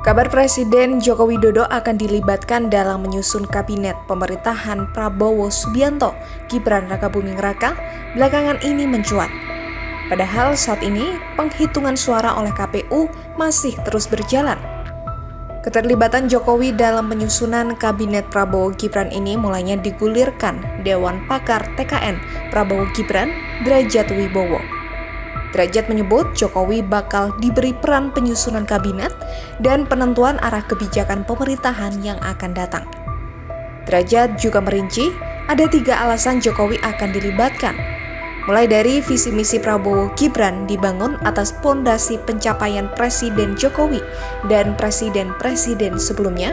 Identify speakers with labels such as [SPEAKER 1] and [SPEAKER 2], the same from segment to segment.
[SPEAKER 1] Kabar Presiden Joko Widodo akan dilibatkan dalam menyusun kabinet pemerintahan Prabowo Subianto Gibran Rakabuming Raka belakangan ini mencuat. Padahal saat ini penghitungan suara oleh KPU masih terus berjalan. Keterlibatan Jokowi dalam penyusunan kabinet Prabowo Gibran ini mulainya digulirkan Dewan Pakar TKN Prabowo Gibran Derajat Wibowo. Derajat menyebut Jokowi bakal diberi peran penyusunan kabinet dan penentuan arah kebijakan pemerintahan yang akan datang. Derajat juga merinci ada 3 alasan Jokowi akan dilibatkan. Mulai dari visi misi Prabowo Gibran dibangun atas pondasi pencapaian Presiden Jokowi dan presiden-presiden sebelumnya,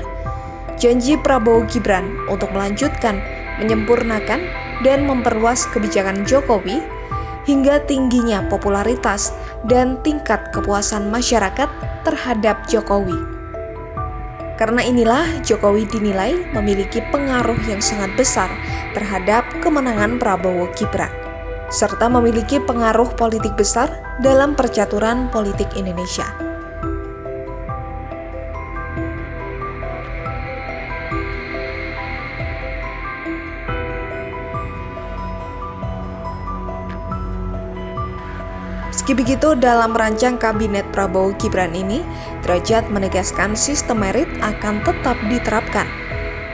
[SPEAKER 1] janji Prabowo Gibran untuk melanjutkan, menyempurnakan, dan memperluas kebijakan Jokowi, hingga tingginya popularitas dan tingkat kepuasan masyarakat terhadap Jokowi. Karena inilah Jokowi dinilai memiliki pengaruh yang sangat besar terhadap kemenangan Prabowo Gibran, serta memiliki pengaruh politik besar dalam percaturan politik Indonesia. Meski begitu, dalam merancang kabinet Prabowo Gibran ini, Derajat menegaskan sistem merit akan tetap diterapkan.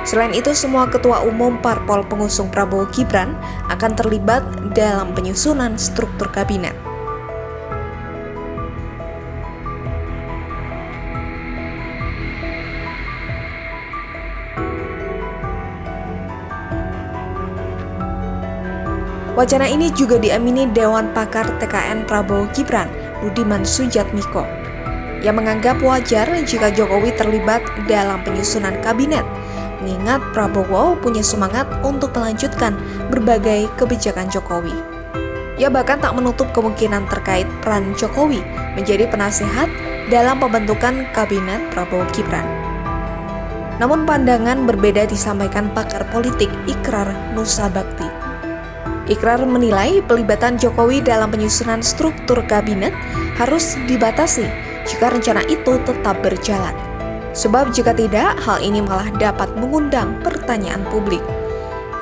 [SPEAKER 1] Selain itu, semua ketua umum parpol pengusung Prabowo Gibran akan terlibat dalam penyusunan struktur kabinet. Wacana ini juga diamini Dewan Pakar TKN Prabowo Gibran, Budiman Sujatmiko, yang menganggap wajar jika Jokowi terlibat dalam penyusunan kabinet, mengingat Prabowo punya semangat untuk melanjutkan berbagai kebijakan Jokowi. Ia bahkan tak menutup kemungkinan terkait peran Jokowi menjadi penasihat dalam pembentukan kabinet Prabowo Gibran. Namun pandangan berbeda disampaikan pakar politik Ikrar Nusa Bakti. Ikrar menilai pelibatan Jokowi dalam penyusunan struktur kabinet harus dibatasi jika rencana itu tetap berjalan. Sebab jika tidak, hal ini malah dapat mengundang pertanyaan publik,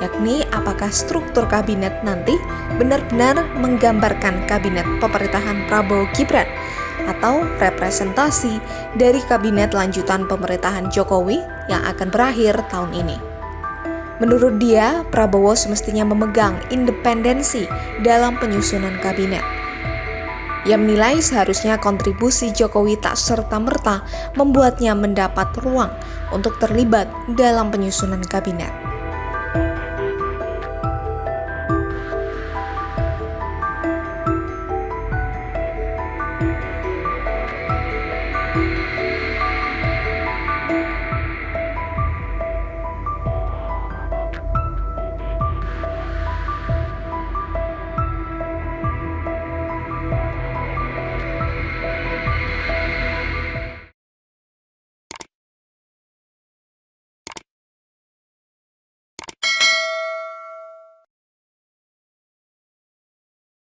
[SPEAKER 1] yakni apakah struktur kabinet nanti benar-benar menggambarkan kabinet pemerintahan Prabowo Gibran atau representasi dari kabinet lanjutan pemerintahan Jokowi yang akan berakhir tahun ini. Menurut dia, Prabowo semestinya memegang independensi dalam penyusunan kabinet. Ia menilai seharusnya kontribusi Jokowi tak serta-merta membuatnya mendapat ruang untuk terlibat dalam penyusunan kabinet.